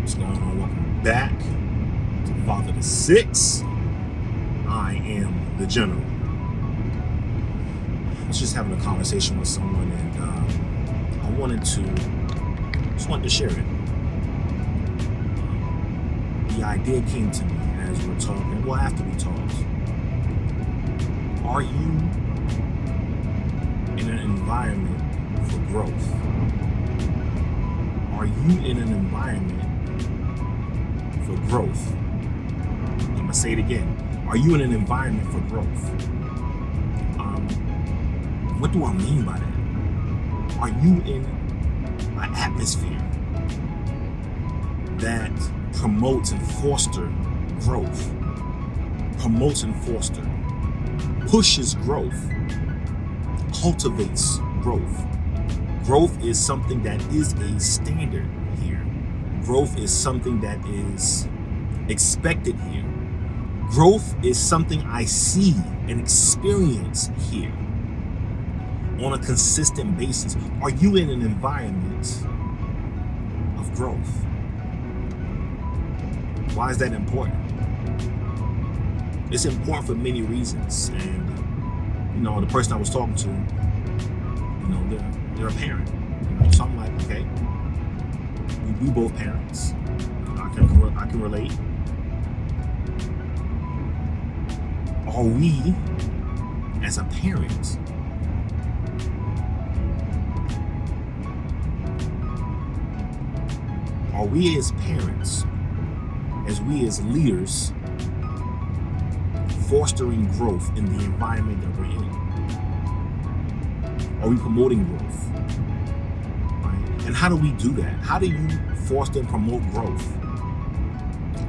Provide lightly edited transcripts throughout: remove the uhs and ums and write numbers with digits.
What's going on? Welcome back to Father the Six. I am the General. I was just having a conversation with someone, and I wanted to share it. The idea came to me as we're talking. Well, after we talked, are you in an environment for growth? Are you in an environment for growth? I'm gonna say it again. Are you in an environment for growth? What do I mean by that? Are you in an atmosphere that promotes and fosters growth? Promotes and fosters, pushes growth, cultivates growth. Growth is something that is a standard here. Growth is something that is expected here. Growth is something I see and experience here on a consistent basis. Are you in an environment of growth? Why is that important? It's important for many reasons. And, the person I was talking to, they're a parent. So I'm like, okay, we both parents. I can relate. Are we, as a parent, are we as parents, as we as leaders, fostering growth in the environment that we're in? Are we promoting growth? Right? And how do we do that? How do you foster and promote growth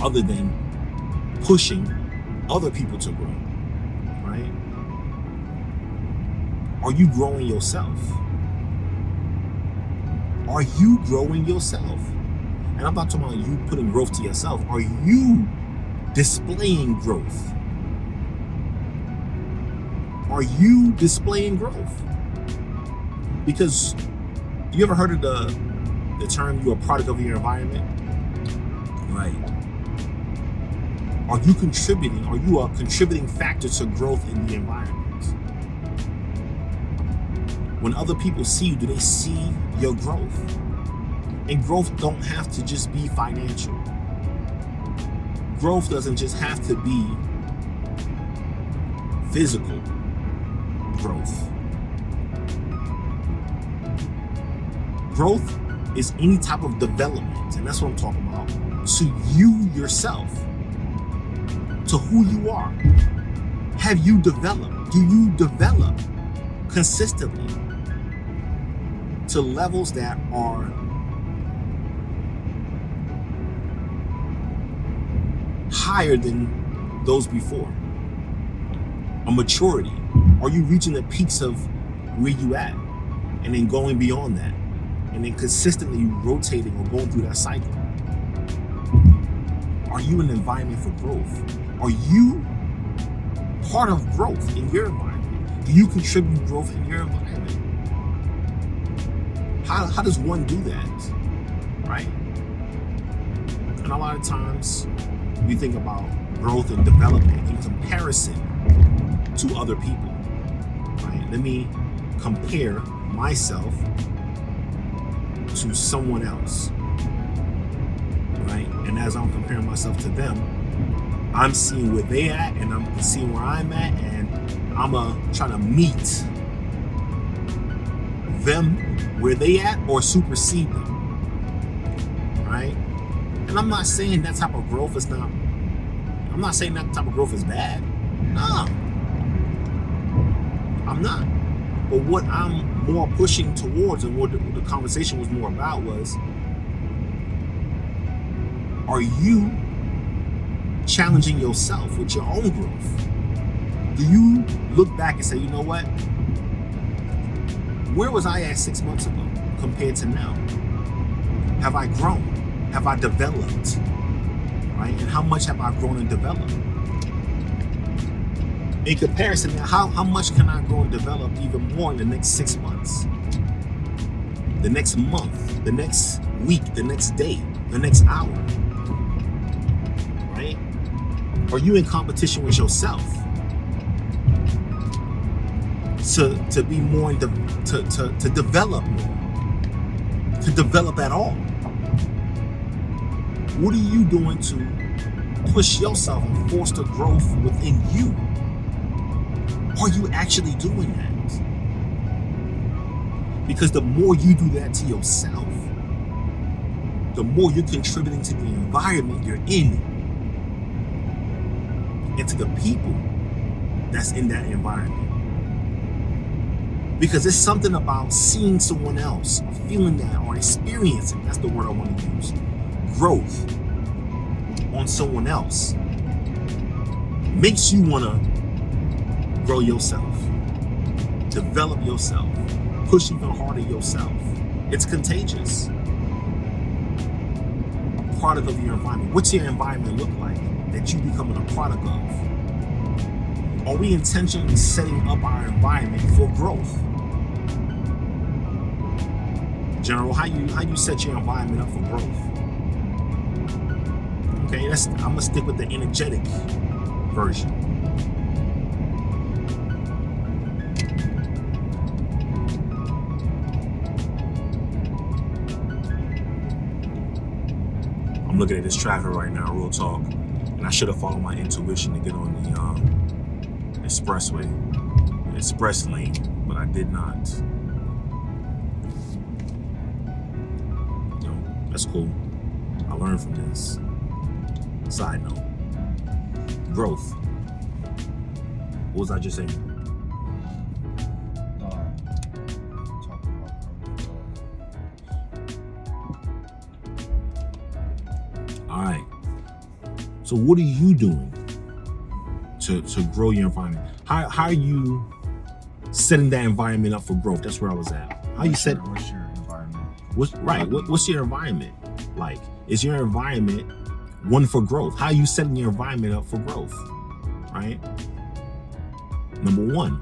other than pushing other people to grow? Right? Are you growing yourself? Are you growing yourself? And I'm not talking about you putting growth to yourself. Are you displaying growth? Are you displaying growth? Because you ever heard of the term you're a product of your environment? Right. Are you contributing? Are you a contributing factor to growth in the environment? When other people see you, do they see your growth? And growth don't have to just be financial. Growth doesn't just have to be physical growth. Growth is any type of development, and that's what I'm talking about, to you yourself, to who you are. Have you developed? Do you develop consistently to levels that are higher than those before? A maturity. Are you reaching the peaks of where you at and then going beyond that and then consistently rotating or going through that cycle? Are you in an environment for growth? Are you part of growth in your environment? Do you contribute growth in your environment? How does one do that, right? And a lot of times we think about growth and development in comparison to other people, right? Let me compare myself to someone else, right? And as I'm comparing myself to them, I'm seeing where they at and I'm seeing where I'm at, and I'm trying to meet them where they at or supersede them, right? And I'm not saying that type of growth is not, I'm not saying that type of growth is bad. No, I'm not. But what I'm more pushing towards, and what the conversation was more about, was, are you challenging yourself with your own growth? Do you look back and say, you know what? Where was I at 6 months ago compared to now? Have I grown? Have I developed? Right? And how much have I grown and developed? In comparison, how much can I grow and develop even more in the next 6 months? The next month, the next week, the next day, the next hour, right? Are you in competition with yourself to be more, to develop more, to develop at all? What are you doing to push yourself and foster growth within you? Are you actually doing that? Because the more you do that to yourself, the more you're contributing to the environment you're in and to the people that's in that environment. Because it's something about seeing someone else, or feeling that, or experiencing, that's the word I want to use, growth on someone else makes you want to grow yourself, develop yourself, push even harder yourself. It's contagious. A product of your environment. What's your environment look like that you becoming a product of? Are we intentionally setting up our environment for growth? General, how you set your environment up for growth? Okay, I'm gonna stick with the energetic version. I'm looking at this traffic right now, real talk, and I should have followed my intuition to get on the expressway, the express lane, but I did not. You know, that's cool. I learned from this. Side note, growth. What was I just saying? All right. So what are you doing to grow your environment? How are you setting that environment up for growth? That's where I was at. What's your environment? What's your environment like? Is your environment one for growth? How are you setting your environment up for growth? Right? Number one,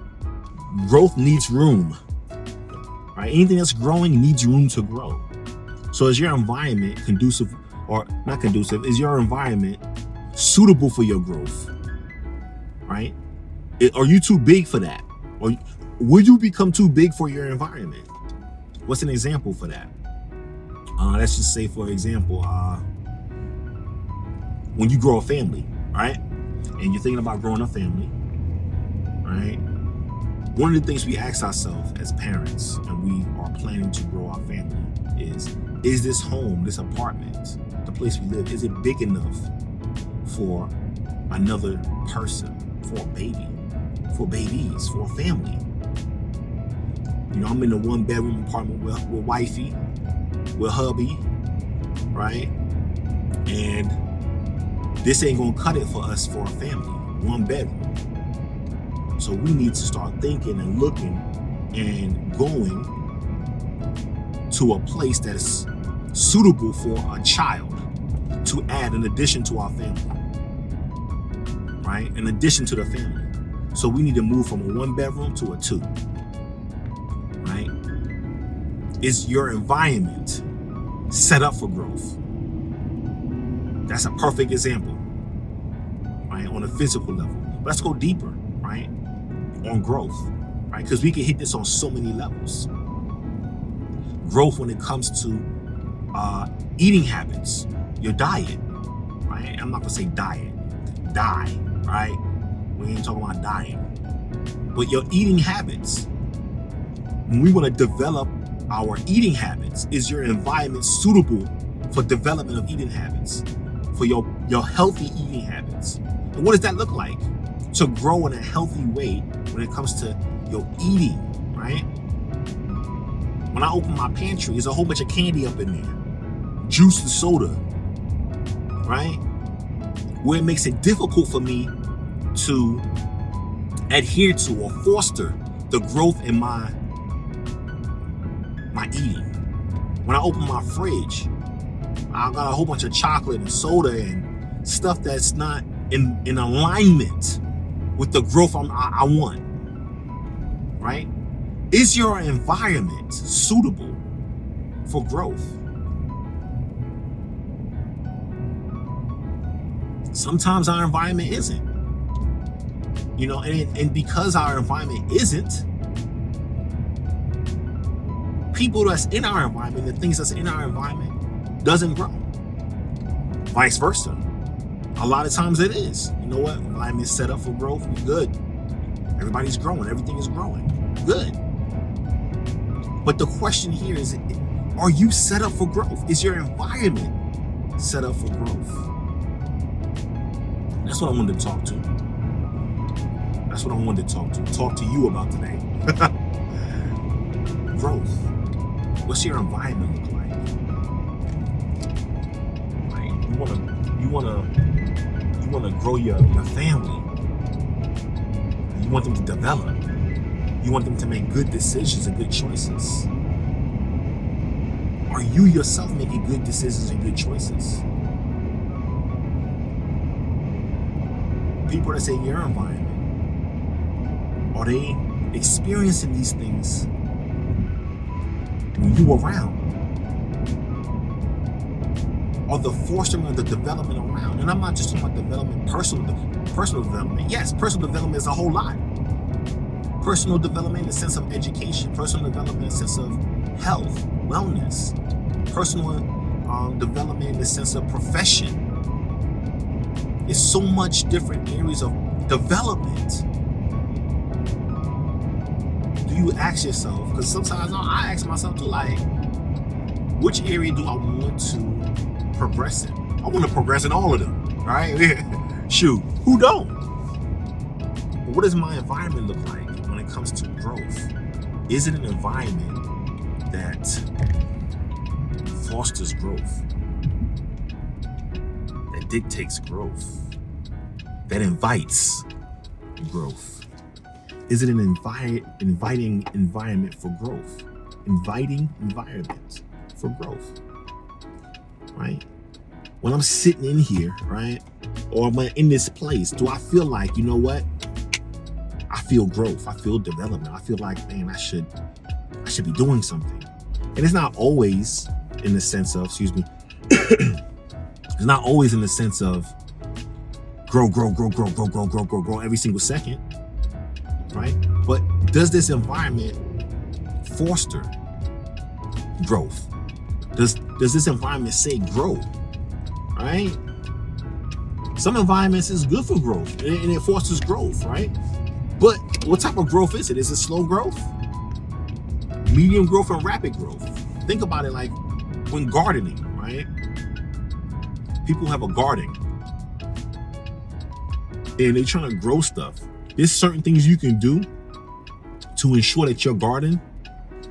growth needs room. Right? Anything that's growing needs room to grow. So is your environment conducive, or not conducive, is your environment suitable for your growth? Right? Are you too big for that? Or will you become too big for your environment? What's an example for that? Let's just say, for example, when you grow a family, right? And you're thinking about growing a family, right? One of the things we ask ourselves as parents, and we are planning to grow our family, is this home, this apartment, the place we live, is it big enough for another person, for a baby, for babies, for a family? You know, I'm in a 1-bedroom apartment with wifey, with hubby, right? And this ain't gonna cut it for us for a family, 1 bedroom. So we need to start thinking and looking and going to a place that's suitable for a child to add in addition to our family, right? In addition to the family. So we need to move from a 1 bedroom to a 2, right? Is your environment set up for growth? That's a perfect example, right? On a physical level. But let's go deeper, right? On growth, right? Because we can hit this on so many levels. Growth when it comes to eating habits, your diet, right? I'm not gonna say diet, right? We ain't talking about dying. But your eating habits. When we want to develop our eating habits, is your environment suitable for development of eating habits? For your healthy eating habits? And what does that look like? To grow in a healthy way when it comes to your eating, right? When I open my pantry, there's a whole bunch of candy up in there. Juice and soda, right? Where it makes it difficult for me to adhere to or foster the growth in my eating. When I open my fridge, I got a whole bunch of chocolate and soda and stuff that's not in alignment with the growth I want, right? Is your environment suitable for growth? Sometimes our environment isn't. And because our environment isn't, people that's in our environment, the things that's in our environment doesn't grow. Vice versa. A lot of times it is. You know what? Environment is set up for growth. We're good. Everybody's growing. Everything is growing. Good. But the question here is, are you set up for growth? Is your environment set up for growth? That's what I wanted to talk to. That's what I wanted to talk to you about today. Growth. What's your environment look like? Right? You wanna grow your family. You want them to develop. You want them to make good decisions and good choices. Are you yourself making good decisions and good choices? People that's in your environment, are they experiencing these things when you around? Or the fostering of the development around? And I'm not just talking about development, personal development. Yes, personal development is a whole lot. Personal development in the sense of education, personal development in the sense of health, wellness, personal development in the sense of profession. It's so much different areas of development. Do you ask yourself, because sometimes I ask myself too, like, which area do I want to progress in? I want to progress in all of them, all right? Shoot, who don't? But what does my environment look like when it comes to growth? Is it an environment that fosters growth, that dictates growth, that invites growth? Is it an inviting environment for growth? Inviting environment for growth, right? When I'm sitting in here, right, or I'm in this place, do I feel like, you know what? I feel growth. I feel development. I feel like, man, I should be doing something. And it's not always in the sense of, it's not always in the sense of grow every single second, right? But does this environment foster growth? Does this environment say grow, right? Some environments is good for growth and it fosters growth, right? But what type of growth is it? Is it slow growth, medium growth, and rapid growth? Think about it like when gardening, right? People have a garden and they're trying to grow stuff. There's certain things you can do to ensure that your garden,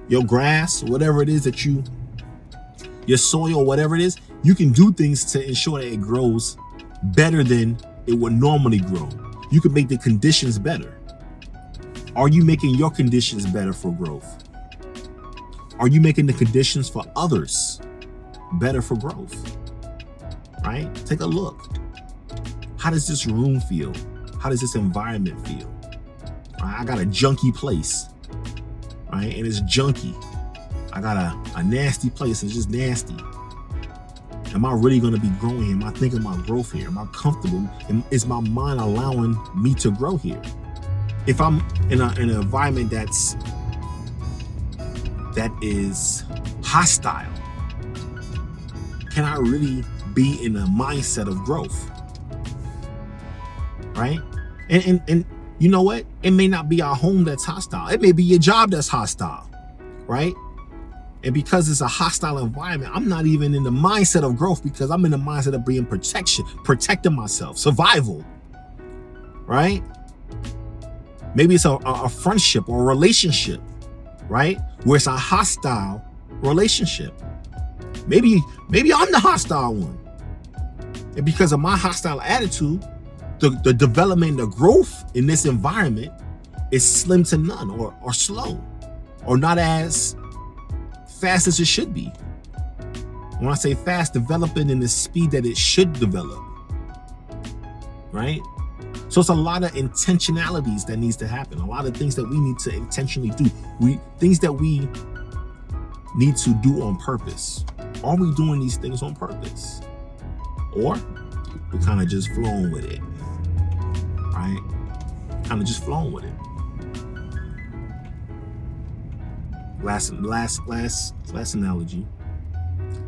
your grass, whatever it is that your soil, whatever it is, you can do things to ensure that it grows better than it would normally grow. You can make the conditions better. Are you making your conditions better for growth? Are you making the conditions for others better for growth? Right? Take a look. How does this room feel? How does this environment feel? Right? I got a junky place, right? And it's junky. I got a nasty place. It's just nasty. Am I really going to be growing here? Am I thinking about growth here? Am I comfortable? Is my mind allowing me to grow here? If I'm in an environment that is hostile, can I really be in a mindset of growth? Right? And you know what? It may not be our home that's hostile. It may be your job that's hostile, right? And because it's a hostile environment, I'm not even in the mindset of growth because I'm in the mindset of being protecting myself, survival, right? Maybe it's a friendship or a relationship, right? Where it's a hostile relationship. Maybe I'm the hostile one. And because of my hostile attitude, the development, the growth in this environment is slim to none or slow or not as fast as it should be. When I say fast, developing in the speed that it should develop, right? So it's a lot of intentionalities that needs to happen. A lot of things that we need to intentionally do. Things that we need to do on purpose. Are we doing these things on purpose? Or We're kind of just flowing with it, right? Kind of just flowing with it. Last analogy.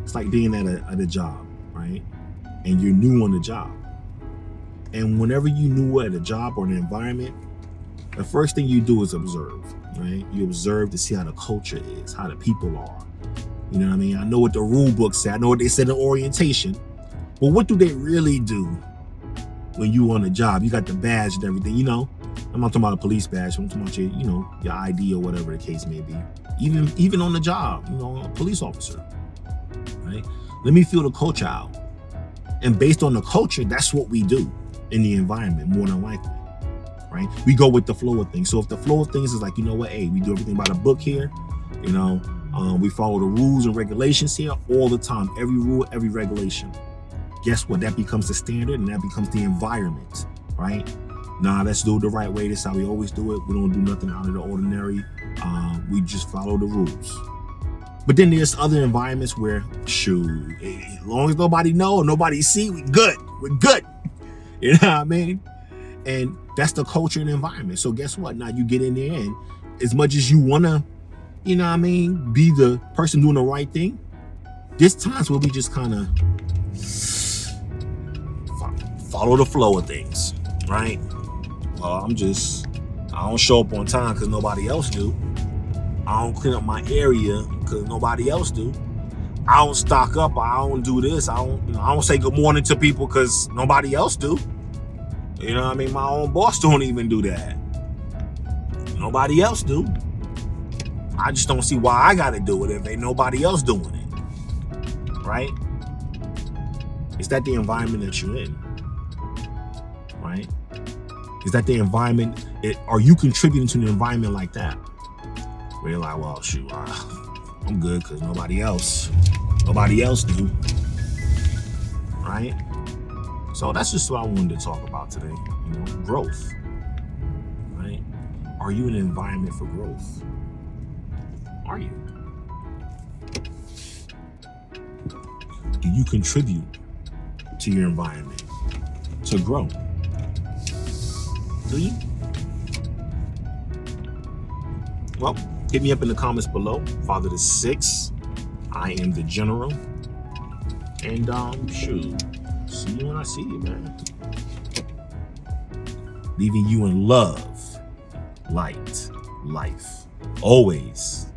It's like being at a job, right? And you're new on the job. And whenever you're new at a job or an environment, the first thing you do is observe, right? You observe to see how the culture is, how the people are. You know what I mean? I know what the rule book said. I know what they said in orientation. But what do they really do when you on a job? You got the badge and everything, you know? I'm not talking about a police badge. I'm talking about your, you know, your ID or whatever the case may be. Even on the job, you know, a police officer, right? Let me feel the culture out. And based on the culture, that's what we do in the environment, more than likely, right? We go with the flow of things. So if the flow of things is like, you know what, hey, we do everything by the book here, you know, we follow the rules and regulations here all the time, every rule, every regulation. Guess what? That becomes the standard and that becomes the environment, right? Nah, let's do it the right way. This is how we always do it. We don't do nothing out of the ordinary. We just follow the rules. But then there's other environments where, shoot, as long as nobody know, nobody see, we good. We're good. You know what I mean? And that's the culture and environment. So guess what? Now you get in there and as much as you want to, you know what I mean, be the person doing the right thing, there's times where we just kind of follow the flow of things, right? Well, I don't show up on time because nobody else do. I don't clean up my area because nobody else do. I don't stock up. I don't do this. I don't say good morning to people because nobody else do. You know what I mean? My own boss don't even do that. Nobody else do. I just don't see why I got to do it if ain't nobody else doing it. Right? Is that the environment that you're in? Right? Is that the environment? Are you contributing to an environment like that? Where you're like, well, shoot, I'm good because nobody else do. Right? So that's just what I wanted to talk about today. You know, growth. Right? Are you in an environment for growth? Are you? Do you contribute to your environment to grow? Do you? Well, hit me up in the comments below. Father to 6. I am the general. And shoot. See you when I see you, man. Leaving you in love, light, life. Always.